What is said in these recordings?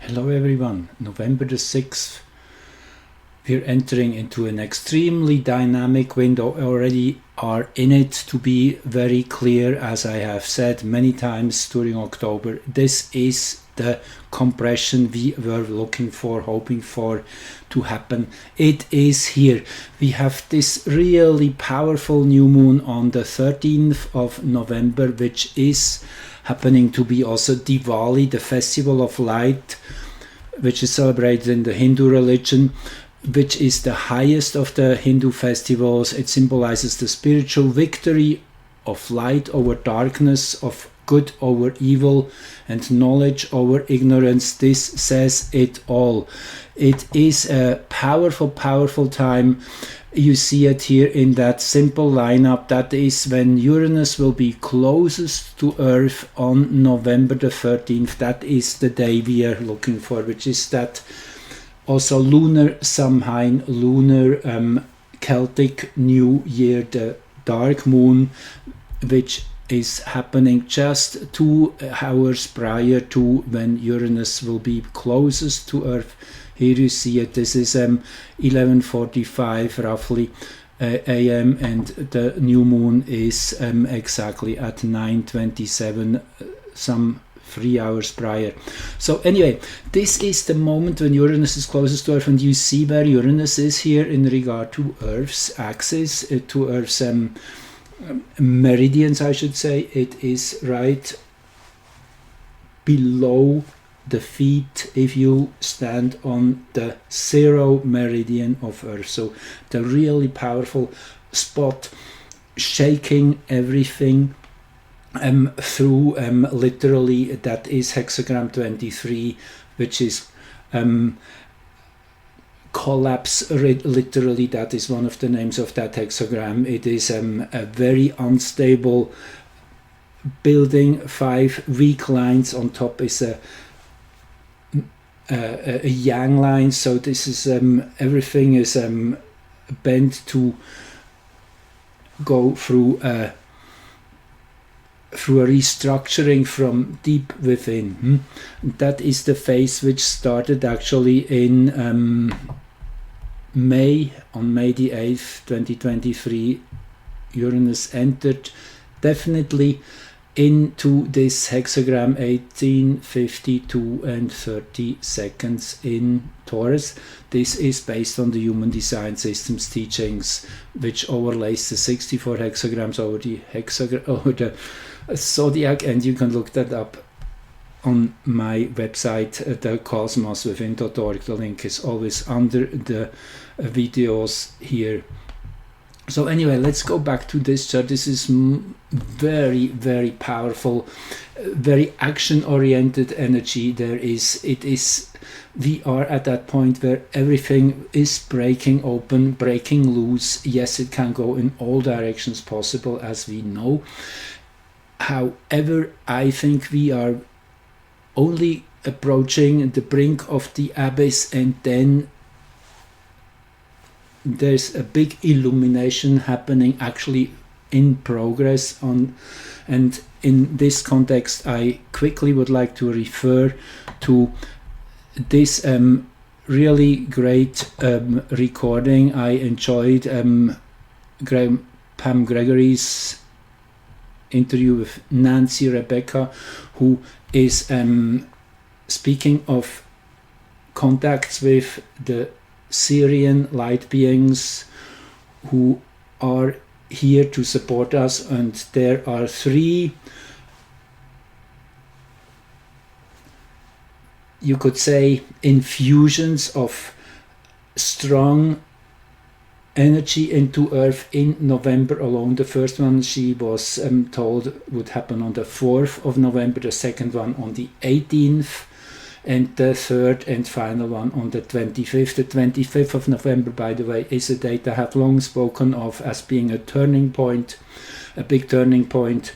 Hello everyone, November the 6th. We're entering into an extremely dynamic window, already are in it. To be very clear, as I have said many times during October, this is the compression we were looking for, hoping for to happen. It is here. We have this really powerful new moon on the 13th of November, which is happening to be also Diwali, the festival of light, which is celebrated in the Hindu religion, which is the highest of the Hindu festivals. It symbolizes the spiritual victory of light over darkness, of good over evil, and knowledge over ignorance. This says it all. It is a powerful, powerful time. You see it here in that simple lineup. That is when Uranus will be closest to Earth on November the 13th. That is the day we are looking for, which is that also lunar Samhain, lunar Celtic New Year, the dark moon, which is happening just 2 hours prior to when Uranus will be closest to Earth. Here you see it. This is 11:45 roughly a.m. and the new moon is exactly at 9:27, some 3 hours prior. So anyway, this is the moment when Uranus is closest to Earth, and you see where Uranus is here in regard to Earth's axis, to Earth's meridians, I should say. It is right below the feet if you stand on the 0 meridian of Earth. So the really powerful spot, shaking everything through literally. That is hexagram 23, which is collapse. Literally, that is one of the names of that hexagram. It is a very unstable building. 5 weak lines. On top is a yang line. So this is everything is bent to go through a restructuring from deep within. That is the phase which started actually in May, on May the 8th, 2023. Uranus entered definitely into this hexagram 18:52 and 30 seconds in Taurus. This is based on the Human Design Systems teachings, which overlays the 64 hexagrams over the zodiac, and you can look that up on my website, thecosmoswithin.org. The link is always under the videos here. So anyway, let's go back to this chart. This is very, very powerful, very action-oriented energy. We are at that point where everything is breaking open, breaking loose. Yes, it can go in all directions possible, as we know. However, I think we are only approaching the brink of the abyss, and then there's a big illumination happening, actually in progress. And in this context, I quickly would like to refer to this really great recording I enjoyed, Pam Gregory's interview with Nancy Rebecca, who is speaking of contacts with the Syrian light beings who are here to support us. And there are 3, you could say, infusions of strong energy into Earth in November alone. The first one, she was told, would happen on the 4th of November, the second one on the 18th, and the third and final one on the 25th. The 25th of November, by the way, is a date I have long spoken of as being a turning point, a big turning point.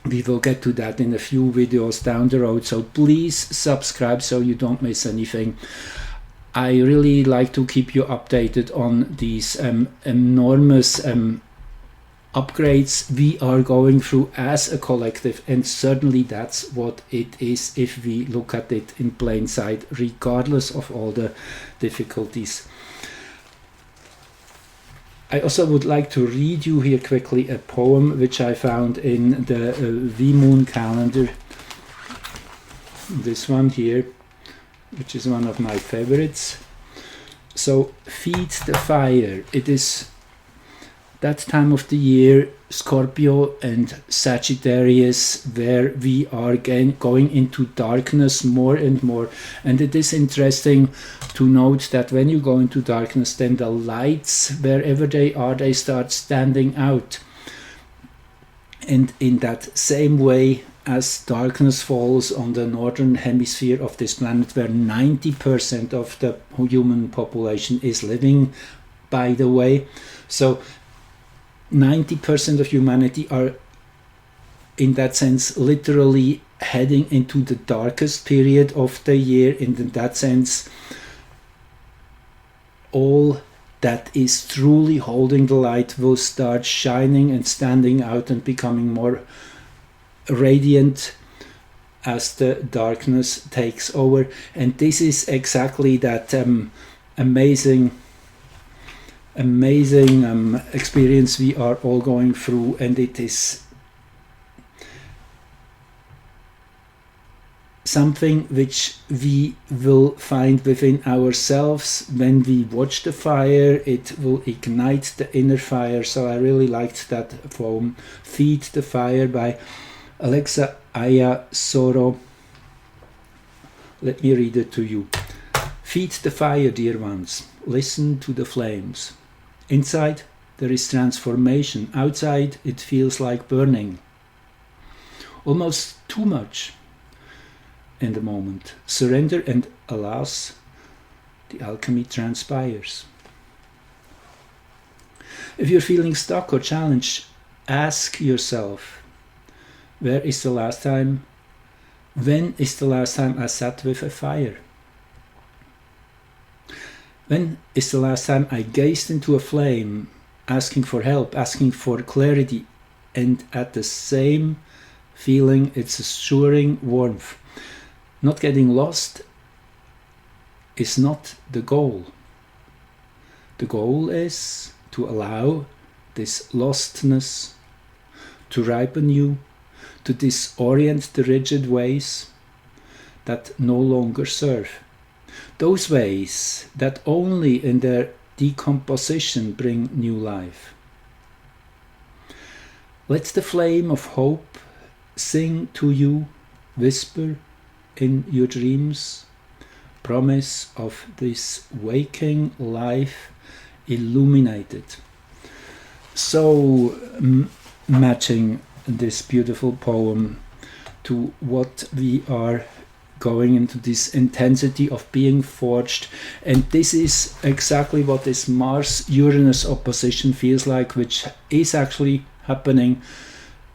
We will get to that in a few videos down the road, so please subscribe so you don't miss anything. I really like to keep you updated on these enormous upgrades we are going through as a collective, and certainly that's what it is if we look at it in plain sight, regardless of all the difficulties. I also would like to read you here quickly a poem which I found in the V-Moon calendar, this one here, which is one of my favorites. So, feed the fire. It is that time of the year, Scorpio and Sagittarius, where we are going into darkness more and more. And it is interesting to note that when you go into darkness, then the lights, wherever they are, they start standing out. And in that same way, as darkness falls on the northern hemisphere of this planet, where 90% of the human population is living, by the way, so 90% of humanity are, in that sense, literally heading into the darkest period of the year. In that sense, all that is truly holding the light will start shining and standing out and becoming more radiant as the darkness takes over. And this is exactly that amazing experience we are all going through, and it is something which we will find within ourselves when we watch the fire. It will ignite the inner fire. So I really liked that poem, Feed the Fire, by Alexa Ayasoro. Let me read it to you. Feed the fire, dear ones. Listen to the flames. Inside, there is transformation. Outside, it feels like burning. Almost too much in the moment. Surrender and alas, the alchemy transpires. If you're feeling stuck or challenged, ask yourself, when is the last time I sat with a fire? When is the last time I gazed into a flame, asking for help, asking for clarity, and at the same feeling its assuring warmth? Not getting lost is not the goal. The goal is to allow this lostness to ripen you, to disorient the rigid ways that no longer serve. Those ways that only in their decomposition bring new life. Let the flame of hope sing to you, whisper in your dreams, promise of this waking life illuminated. So matching this beautiful poem to what we are going into, this intensity of being forged. And this is exactly what this Mars-Uranus opposition feels like, which is actually happening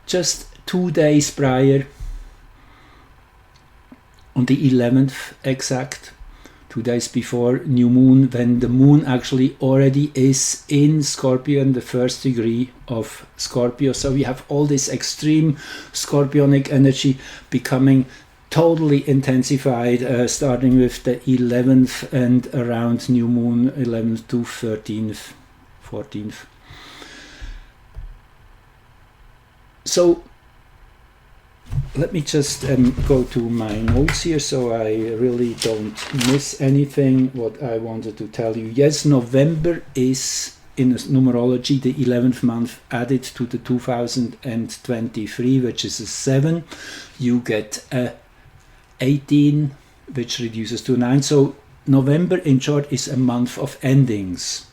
just 2 days prior, on the 11th exact, 2 days before new moon, when the moon actually already is in Scorpio, in the first degree of Scorpio. So we have all this extreme scorpionic energy becoming totally intensified, starting with the 11th and around new moon 11th to 13th, 14th. So let me just go to my notes here so I really don't miss anything what I wanted to tell you. Yes, November is in numerology the 11th month added to the 2023, which is a 7. You get a 18, which reduces to 9. So November in short is a month of endings,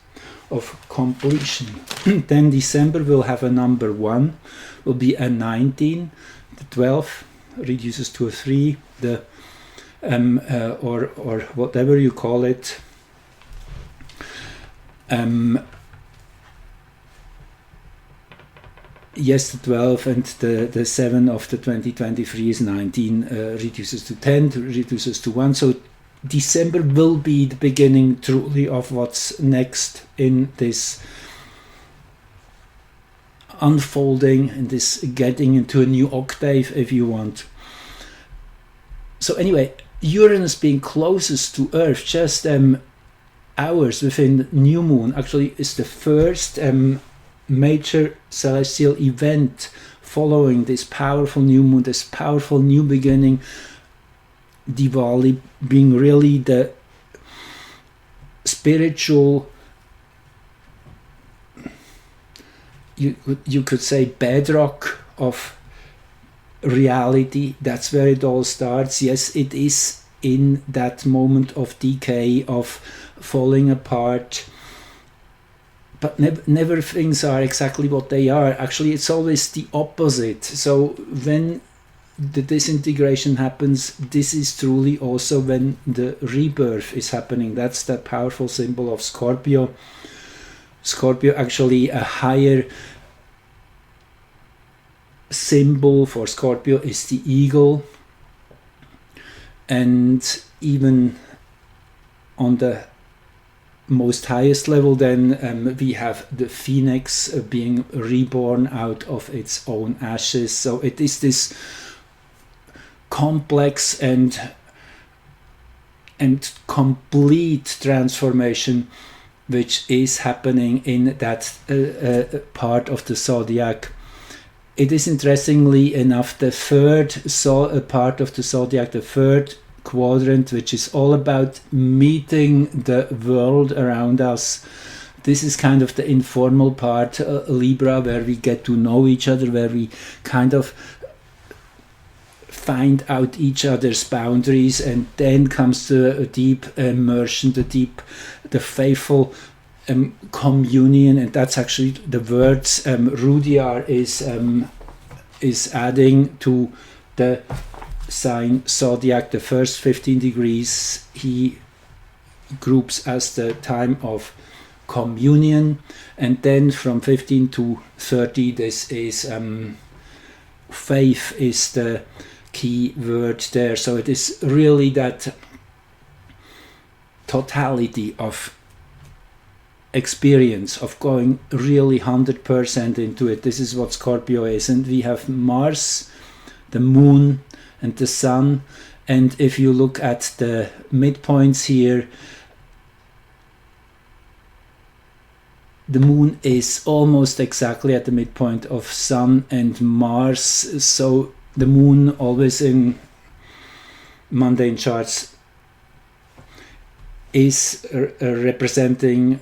of completion. Then December will have a number 1, will be a 19. The 12 reduces to a 3. The or whatever you call it. Yes, the 12 and the 7 of the 2023 is 19, reduces to 10, reduces to 1. So December will be the beginning truly of what's next in this unfolding and is getting into a new octave, if you want. So anyway, Uranus being closest to Earth, just hours within new moon, actually is the first major celestial event following this powerful new moon, this powerful new beginning. Diwali being really the spiritual, you could say, bedrock of reality. That's where it all starts. Yes, it is in that moment of decay, of falling apart, but never things are exactly what they are. Actually, it's always the opposite. So when the disintegration happens, this is truly also when the rebirth is happening. That's the powerful symbol of Scorpio. Scorpio, actually a higher symbol for Scorpio is the eagle, and even on the most highest level then we have the phoenix being reborn out of its own ashes. So it is this complex and complete transformation which is happening in that part of the zodiac. It is, interestingly enough, the third part of the zodiac, the third quadrant, which is all about meeting the world around us. This is kind of the informal part, Libra, where we get to know each other, where we kind of find out each other's boundaries, and then comes the deep immersion, the faithful communion. And that's actually the words Rudyard is adding to the sign zodiac. The first 15 degrees he groups as the time of communion, and then from 15 to 30 this is faith is the key word there. So it is really that totality of experience, of going really 100% into it. This is what Scorpio is. And we have Mars, the moon, and the sun. And if you look at the midpoints here, the moon is almost exactly at the midpoint of sun and Mars. So the moon, always in mundane charts, is representing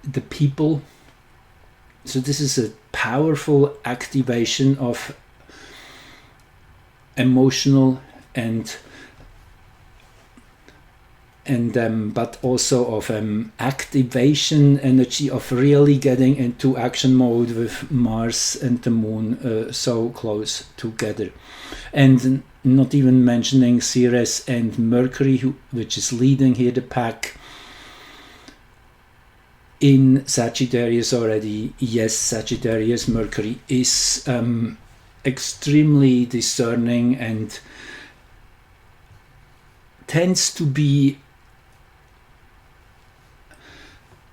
the people. So this is a powerful activation of emotional and but also of activation energy, of really getting into action mode with Mars and the moon so close together. And not even mentioning Ceres and Mercury, which is leading here the pack in Sagittarius already. Yes, Sagittarius, Mercury is extremely discerning and tends to be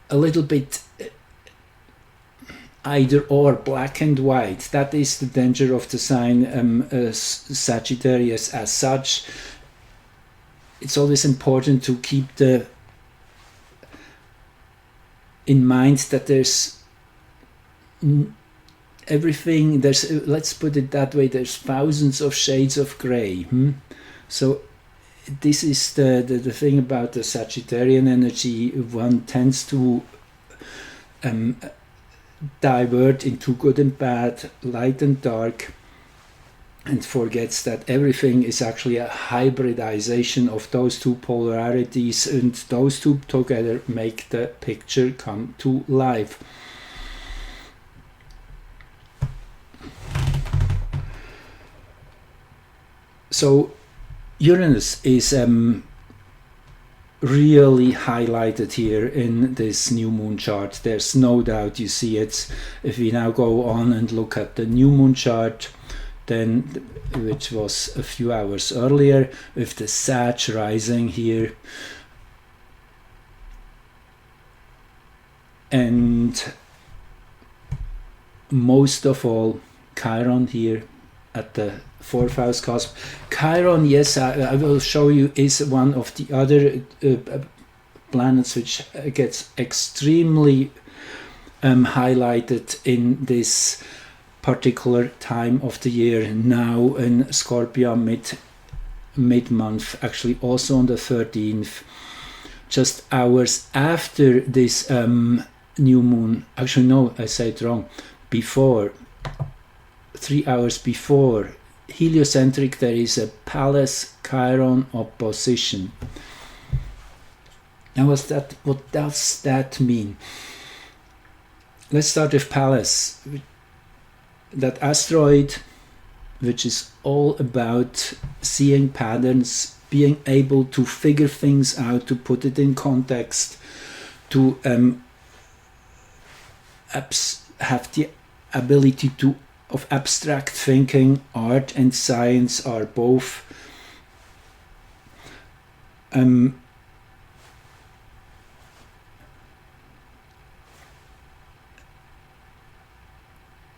a little bit either or, black and white. That is the danger of the sign Sagittarius as such. It's always important to keep in mind that there's everything, let's put it that way, there's thousands of shades of gray. So this is the thing about the Sagittarian energy. One tends to divert into good and bad, light and dark, and forgets that everything is actually a hybridization of those two polarities, and those two together make the picture come to life. So Uranus is really highlighted here in this new moon chart. There's no doubt you see it. If we now go on and look at the new moon chart, then, which was a few hours earlier, with the Sag rising here, and most of all Chiron here at the fourth house cusp. Chiron, yes, I will show you, is one of the other planets which gets extremely highlighted in this particular time of the year, now in Scorpio mid-month, actually also on the 13th, just hours after this new moon. Actually no, I said it wrong, before, 3 hours before, heliocentric, there is a Pallas Chiron opposition. Now what does that mean? Let's start with Pallas, that asteroid which is all about seeing patterns, being able to figure things out, to put it in context, to have the ability of abstract thinking. Art and science are both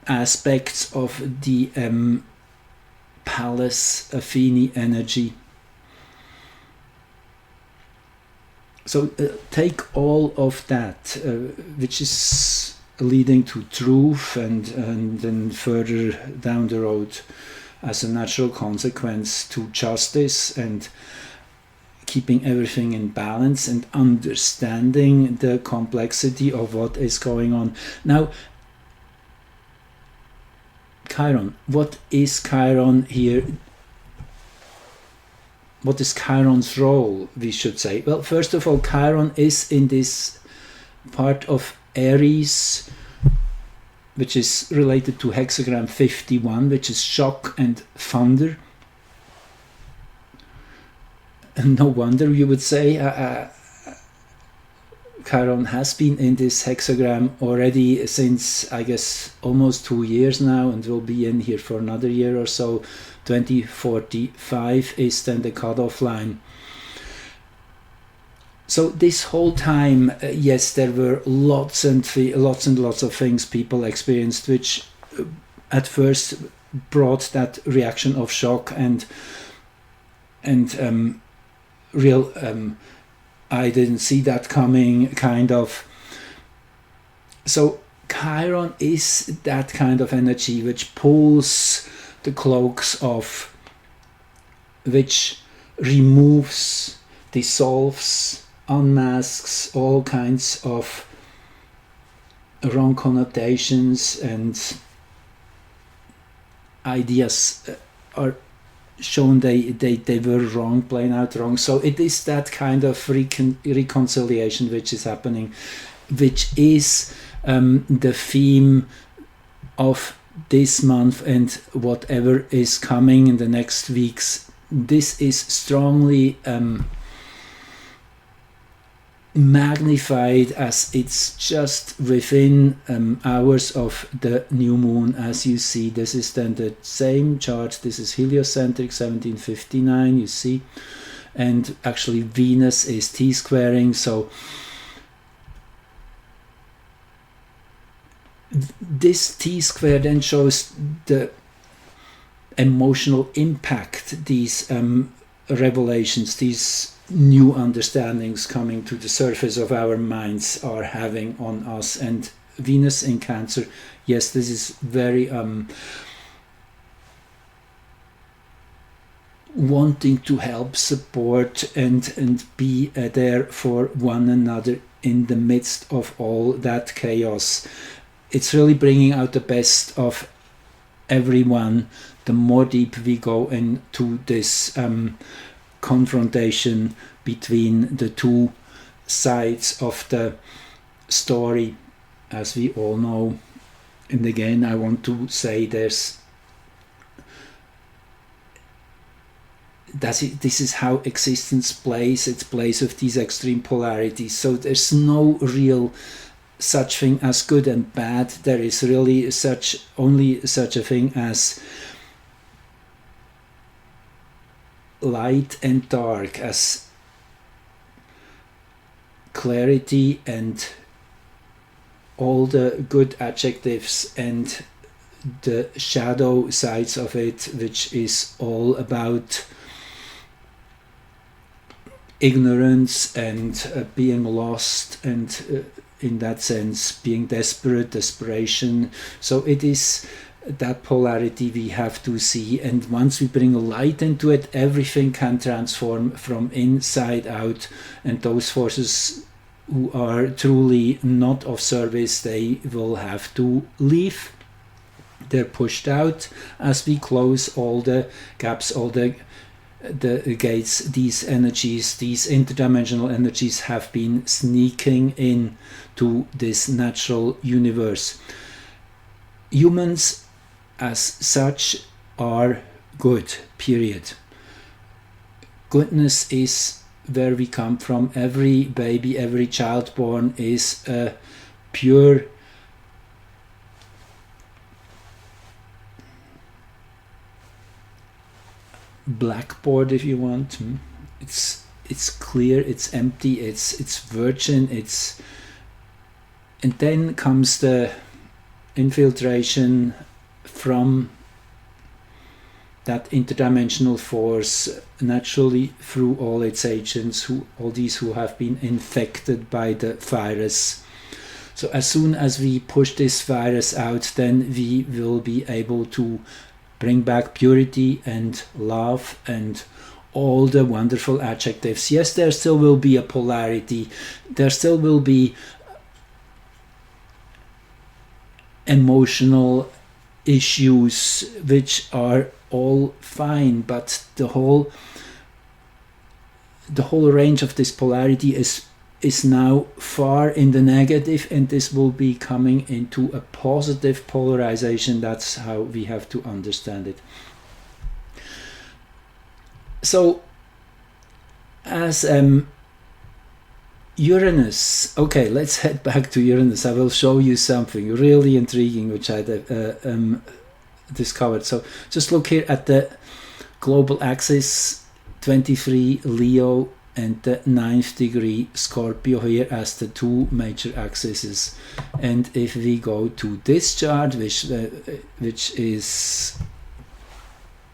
aspects of the Pallas Athene energy. So take all of that, which is leading to truth, and then further down the road, as a natural consequence, to justice and keeping everything in balance and understanding the complexity of what is going on. Now, Chiron. What is Chiron here? What is Chiron's role, we should say? Well, first of all, Chiron is in this part of Aries, which is related to hexagram 51, which is shock and thunder. And no wonder, you would say, Chiron has been in this hexagram already since, I guess, almost 2 years now, and will be in here for another year or so. 2045 is then the cutoff line. So this whole time, yes, there were lots and lots of things people experienced, which at first brought that reaction of shock and real I didn't see that coming kind of. So Chiron is that kind of energy which pulls the cloaks off, which removes, dissolves, unmasks all kinds of wrong connotations, and ideas are shown they were wrong, plain out wrong. So it is that kind of reconciliation which is happening, which is the theme of this month and whatever is coming in the next weeks. This is strongly magnified, as it's just within hours of the new moon. As you see, this is then the same chart. This is heliocentric 1759, you see, and actually Venus is T-squaring. So this T-square then shows the emotional impact these revelations, these new understandings coming to the surface of our minds are having on us. And Venus in Cancer, yes, this is very wanting to help, support, and be there for one another in the midst of all that chaos. It's really bringing out the best of everyone. The more deep we go into this confrontation between the two sides of the story, as we all know. And again, I want to say this is how existence plays. It plays with these extreme polarities. So there's no real such thing as good and bad. There is really only such a thing as light and dark, as clarity and all the good adjectives and the shadow sides of it, which is all about ignorance and being lost, and in that sense being desperation. So it is that polarity we have to see, and once we bring light into it, everything can transform from inside out, and those forces who are truly not of service, they will have to leave. They're pushed out as we close all the gaps, all the gates. These energies, these interdimensional energies, have been sneaking in to this natural universe. Humans as such are good, period. Goodness is where we come from. Every baby, every child born is a pure blackboard, if you want. It's clear, it's empty, it's virgin, and then comes the infiltration from that interdimensional force naturally through all its agents, all these who have been infected by the virus. So as soon as we push this virus out, then we will be able to bring back purity and love and all the wonderful adjectives. Yes, there still will be a polarity, there still will be emotional issues, which are all fine, but the whole range of this polarity is now far in the negative, and this will be coming into a positive polarization. That's how we have to understand it. So as Uranus, okay, let's head back to Uranus. I will show you something really intriguing which I discovered. So just look here at the global axis, 23 Leo and the 9th degree Scorpio here as the two major axes. And if we go to this chart, which is,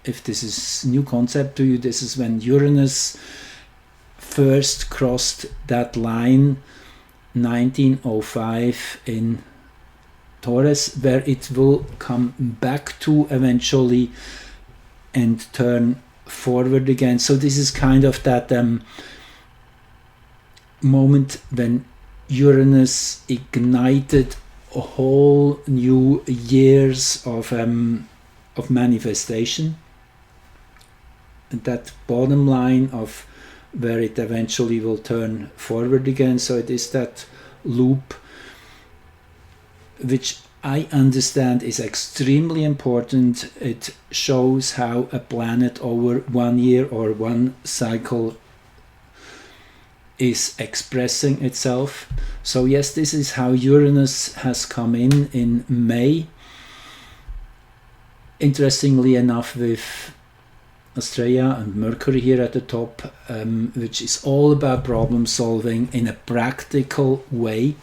if this is new concept to you, this is when Uranus first crossed that line 1905 in Taurus, where it will come back to eventually and turn forward again. So this is kind of that moment when Uranus ignited a whole new years of manifestation, and that bottom line of where it eventually will turn forward again. So it is that loop, which I understand is extremely important. It shows how a planet over 1 year or one cycle is expressing itself. So yes, this is how Uranus has come in May. Interestingly enough, with Australia and Mercury here at the top, which is all about problem solving in a practical way.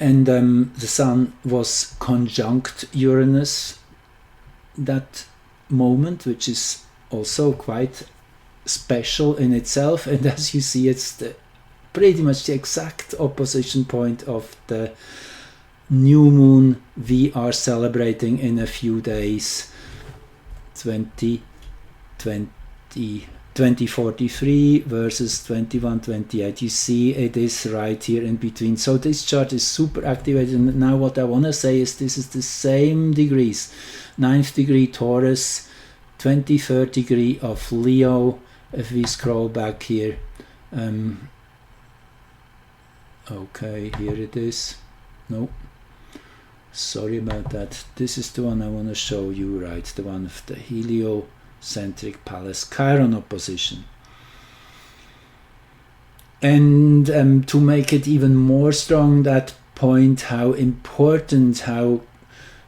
And the Sun was conjunct Uranus that moment, which is also quite special in itself. And as you see, it's pretty much the exact opposition point of the new moon we are celebrating in a few days, 2043 versus 2128. You see it is right here in between. So this chart is super activated. And now what I want to say is this is the same degrees: 9th degree Taurus, 23rd degree of Leo. If we scroll back here, okay, here it is. No, sorry about that. This is the one I want to show you, right? The one of the heliocentric Pallas Chiron opposition. And to make it even more strong, that point, how important, how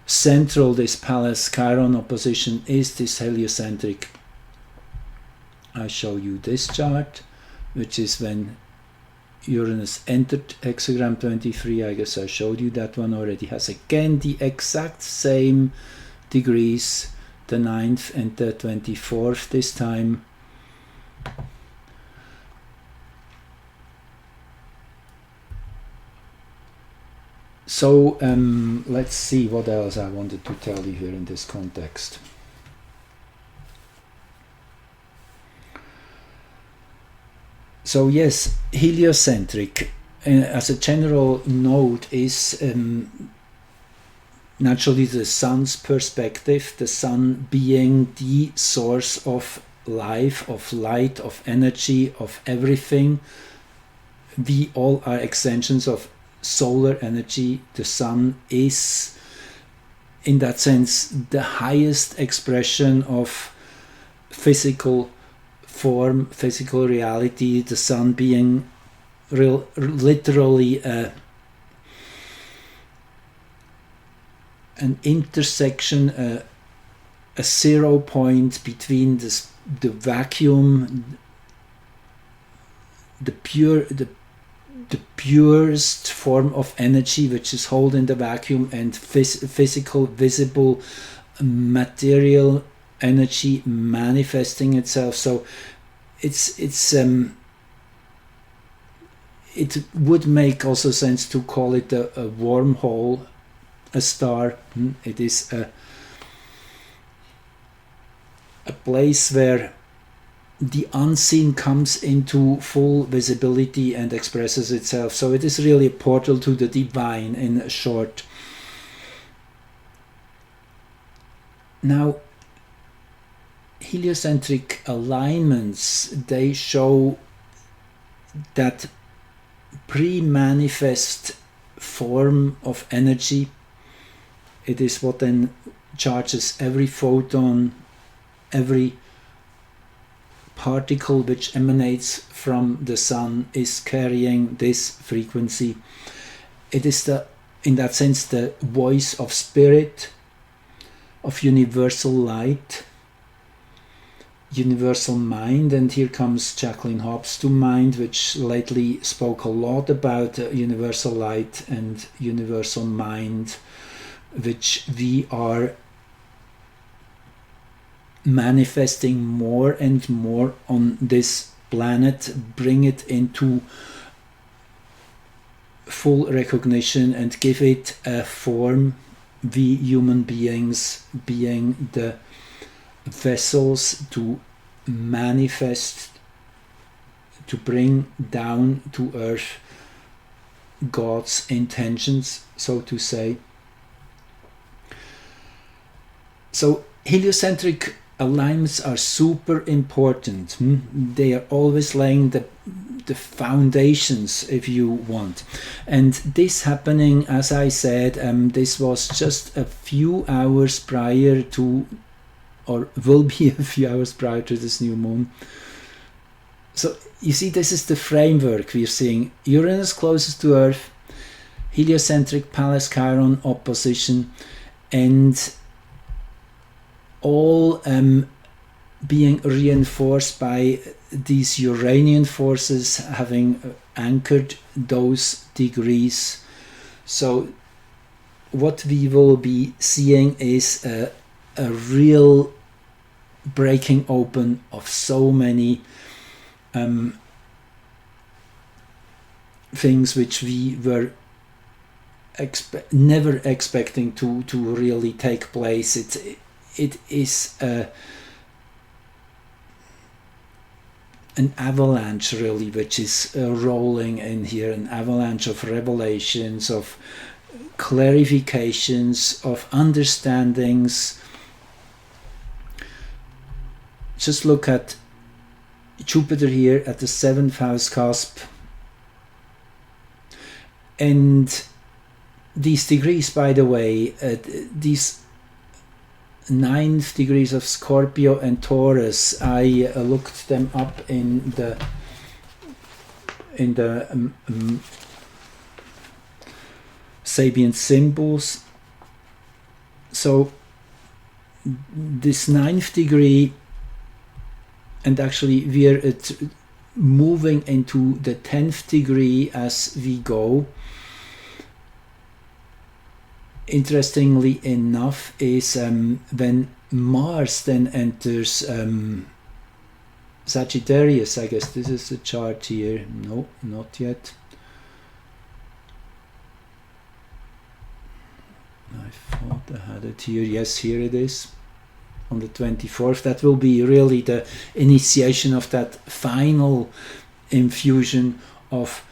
central this Pallas Chiron opposition is, this heliocentric, I show you this chart, which is when Uranus entered hexagram 23, I guess I showed you that one already, has again the exact same degrees, the 9th and the 24th this time. So let's see what else I wanted to tell you here in this context. So yes, heliocentric as a general note is naturally the sun's perspective, the sun being the source of life, of light, of energy, of everything. We all are extensions of solar energy. The sun is, in that sense, the highest expression of physical form, physical reality, the sun being literally an intersection, a 0 point between the vacuum, the purest form of energy which is held in the vacuum, and physical, visible, material energy manifesting itself. So it would make also sense to call it a wormhole, a star. It is a place where the unseen comes into full visibility and expresses itself. So it is really a portal to the divine, in short. Now, heliocentric alignments, they show that pre-manifest form of energy. It is what then charges every photon, every particle which emanates from the sun is carrying this frequency. It is in that sense, the voice of spirit, of universal light, universal mind. And here comes Jacqueline Hobbs to mind, which lately spoke a lot about universal light and universal mind, which we are manifesting more and more on this planet, bring it into full recognition and give it a form, we human beings being the vessels to manifest, to bring down to earth God's intentions, so to say. So heliocentric alignments are super important. They are always laying the foundations, if you want. And this happening, as I said, this was just a few hours prior to, or will be a few hours prior to this new moon. So you see, this is the framework we're seeing. Uranus closest to Earth, heliocentric Pallas Chiron opposition, and all being reinforced by these Uranian forces having anchored those degrees. So what we will be seeing is a real breaking open of so many things which we were never expecting to really take place. It is an avalanche, really, which is rolling in here, an avalanche of revelations, of clarifications, of understandings. Just look at Jupiter here at the 7th house cusp, and these degrees, by the way, these 9th degrees of Scorpio and Taurus, I looked them up in the Sabian symbols. So this 9th degree, and actually we're at moving into the 10th degree as we go. Interestingly enough is when Mars then enters Sagittarius. I guess this is the chart here. No, not yet. I thought I had it here. Yes, here it is. On the 24th. That will be really the initiation of that final infusion of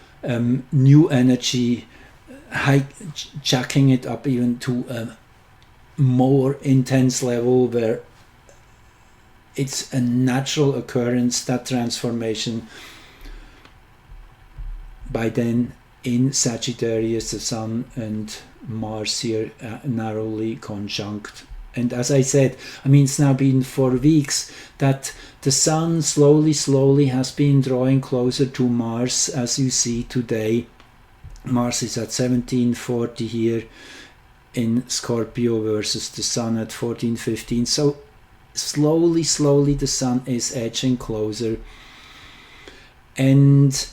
new energy, jacking it up even to a more intense level where it's a natural occurrence, that transformation. By then in Sagittarius, the Sun and Mars here narrowly conjunct. And as I said, I mean, it's now been 4 weeks that the Sun slowly has been drawing closer to Mars. As you see today, Mars is at 1740 here in Scorpio versus the Sun at 1415. So slowly the Sun is edging closer. And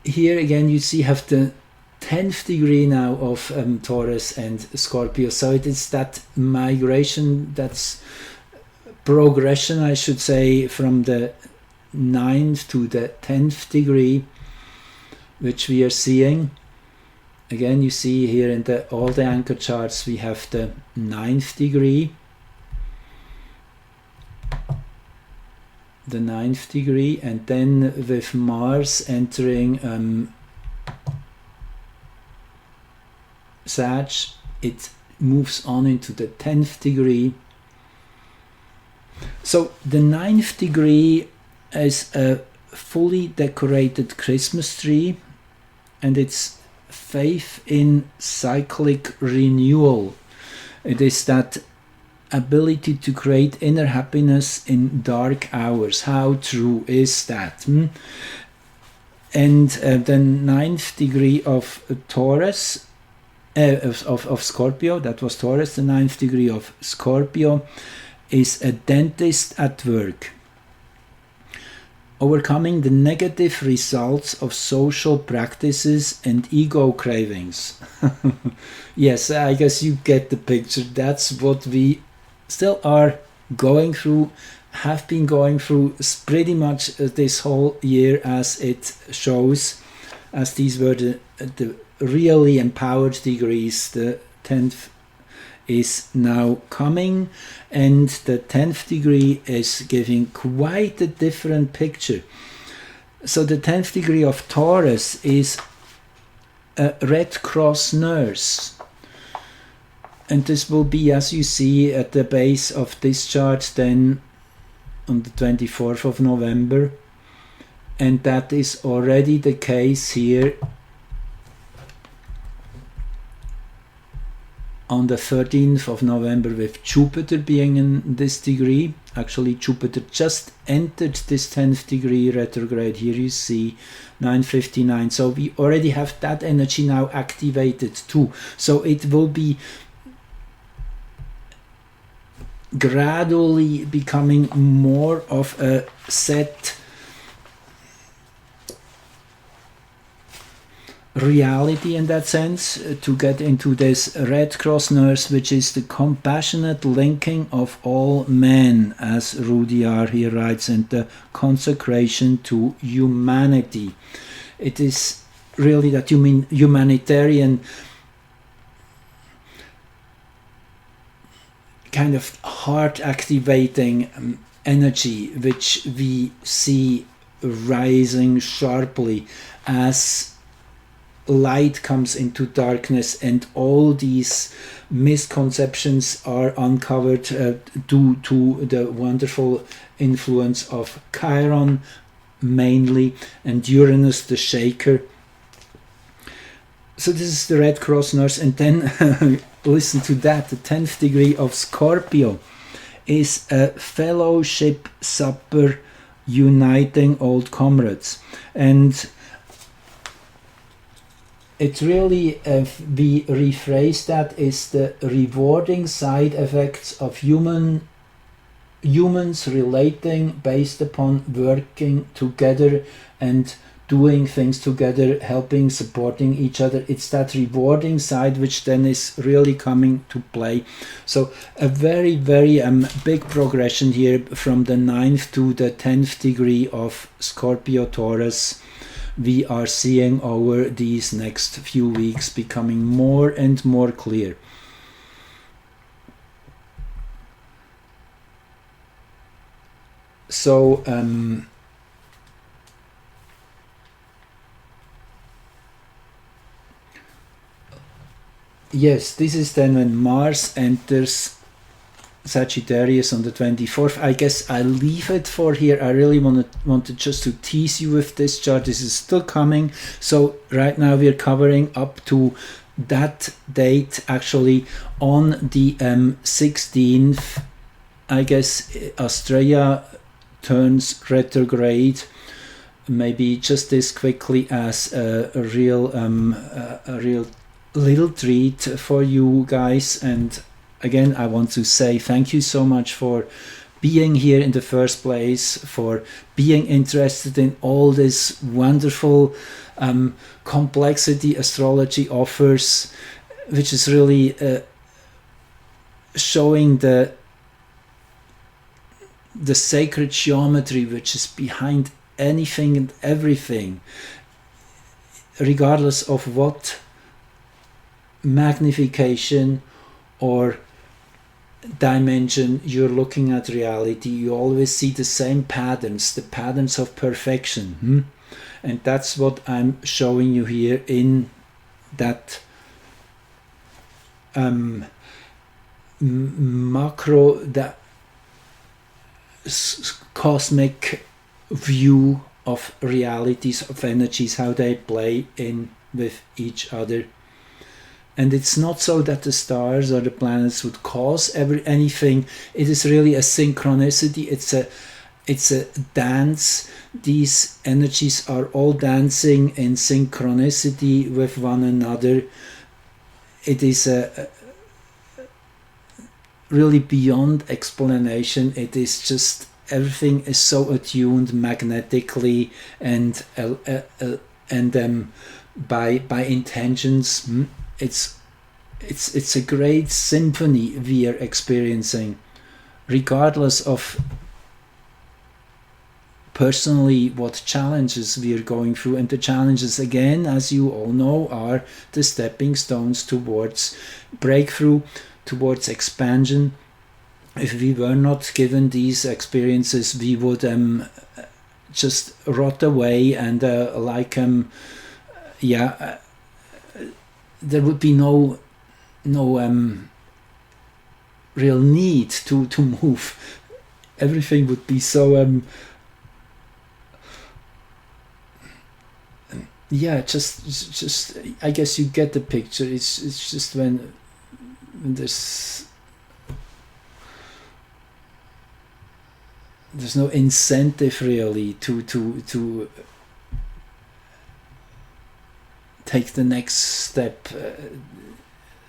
here again you see have the 10th degree now of Taurus and Scorpio. So it is that migration, that's progression, I should say, from the 9th to the 10th degree, which we are seeing. Again, you see here in all the anchor charts we have the 9th degree. The 9th degree, and then with Mars entering Sag, it moves on into the 10th degree. So the 9th degree is a fully decorated Christmas tree, and it's faith in cyclic renewal. It is that ability to create inner happiness in dark hours. How true is that? And the 9th degree of Taurus, of Scorpio, that was Taurus, the 9th degree of Scorpio is a dentist at work. Overcoming the negative results of social practices and ego cravings. Yes, I guess you get the picture. That's what we still are going through, have been going through pretty much this whole year, as it shows, as these were the really empowered degrees. The 10th is now coming, and the 10th degree is giving quite a different picture. So the 10th degree of Taurus is a Red Cross nurse, and this will be, as you see at the base of this chart, then on the 24th of November, and that is already the case here on the 13th of November, with Jupiter being in this degree. Actually, Jupiter just entered this 10th degree retrograde. Here you see 9:59. So we already have that energy now activated too. So it will be gradually becoming more of a set reality in that sense, to get into this Red Cross nurse, which is the compassionate linking of all men, as Rudyard here writes, and the consecration to humanity. It is really that humanitarian kind of heart activating energy, which we see rising sharply as light comes into darkness, and all these misconceptions are uncovered due to the wonderful influence of Chiron mainly, and Uranus the shaker. So this is the Red Cross nurse. And then listen to that, the 10th degree of Scorpio is a fellowship supper uniting old comrades. And it really, we rephrase that, is the rewarding side effects of human humans relating based upon working together and doing things together, helping, supporting each other. It's that rewarding side which then is really coming to play. So a very, very big progression here from the 9th to the 10th degree of Scorpio Taurus. We are seeing over these next few weeks becoming more and more clear. So yes, this is then when Mars enters Sagittarius on the 24th. I guess I'll leave it for here. I really wanted just to tease you with this chart. This is still coming. So right now we're covering up to that date, actually on the 16th. I guess Australia turns retrograde. Maybe just as quickly as a real little treat for you guys. And again, I want to say thank you so much for being here in the first place, for being interested in all this wonderful complexity astrology offers, which is really showing the sacred geometry which is behind anything and everything, regardless of what magnification or dimension you're looking at reality. You always see the same patterns, the patterns of perfection. And that's what I'm showing you here in that macro, that cosmic view of realities, of energies, how they play in with each other. And it's not so that the stars or the planets would cause anything. It is really a synchronicity. It's a dance. These energies are all dancing in synchronicity with one another. It is really beyond explanation. It is just everything is so attuned magnetically and by intentions. It's a great symphony we are experiencing, regardless of personally what challenges we are going through. And the challenges, again, as you all know, are the stepping stones towards breakthrough, towards expansion. If we were not given these experiences, we would just rot away and there would be no real need to move. Everything would be so just I guess you get the picture. It's just when there's no incentive really to take the next step.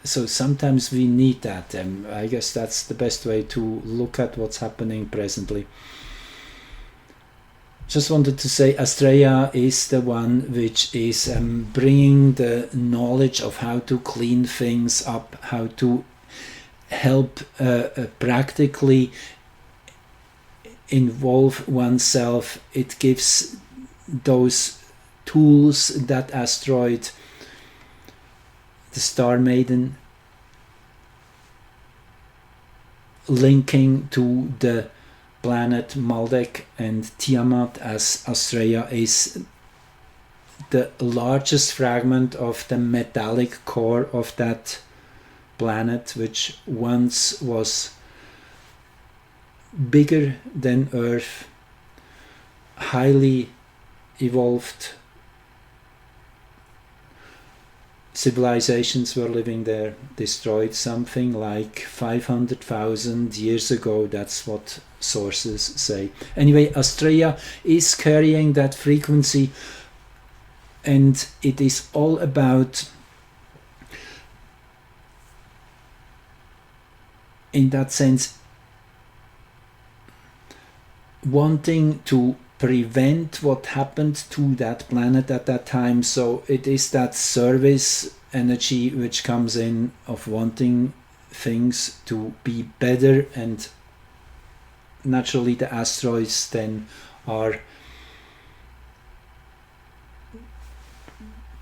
So sometimes we need that. I guess that's the best way to look at what's happening presently. Just wanted to say Astrea is the one which is bringing the knowledge of how to clean things up, how to help practically involve oneself. It gives those tools, that asteroid, the Star Maiden, linking to the planet Maldek and Tiamat, as Astrea is the largest fragment of the metallic core of that planet, which once was bigger than Earth, highly evolved civilizations were living there, destroyed something like 500,000 years ago. That's what sources say. Anyway, Astrea is carrying that frequency, and it is all about, in that sense, wanting to prevent what happened to that planet at that time. So it is that service energy which comes in, of wanting things to be better, and naturally the asteroids then are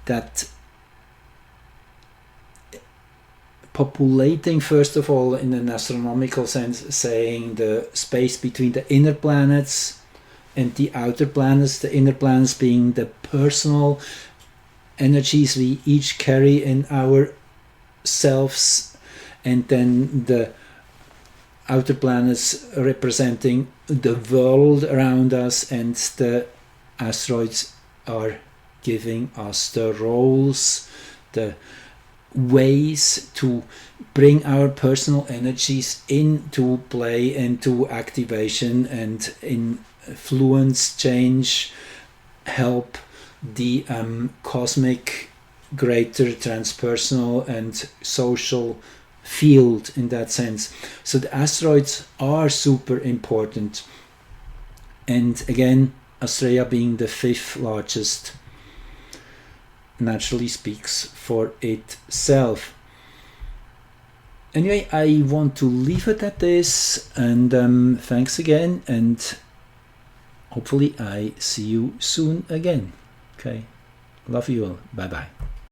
that populating, first of all, in an astronomical sense, saying the space between the inner planets and the outer planets, the inner planets being the personal energies we each carry in our selves, and then the outer planets representing the world around us, and the asteroids are giving us the roles, the ways to bring our personal energies into play, into activation, and influence, change, help the cosmic, greater transpersonal and social field in that sense. So the asteroids are super important, and again, Australia being the 5th largest naturally speaks for itself. Anyway, I want to leave it at this, and thanks again, and hopefully I see you soon again. Okay, love you all. Bye bye.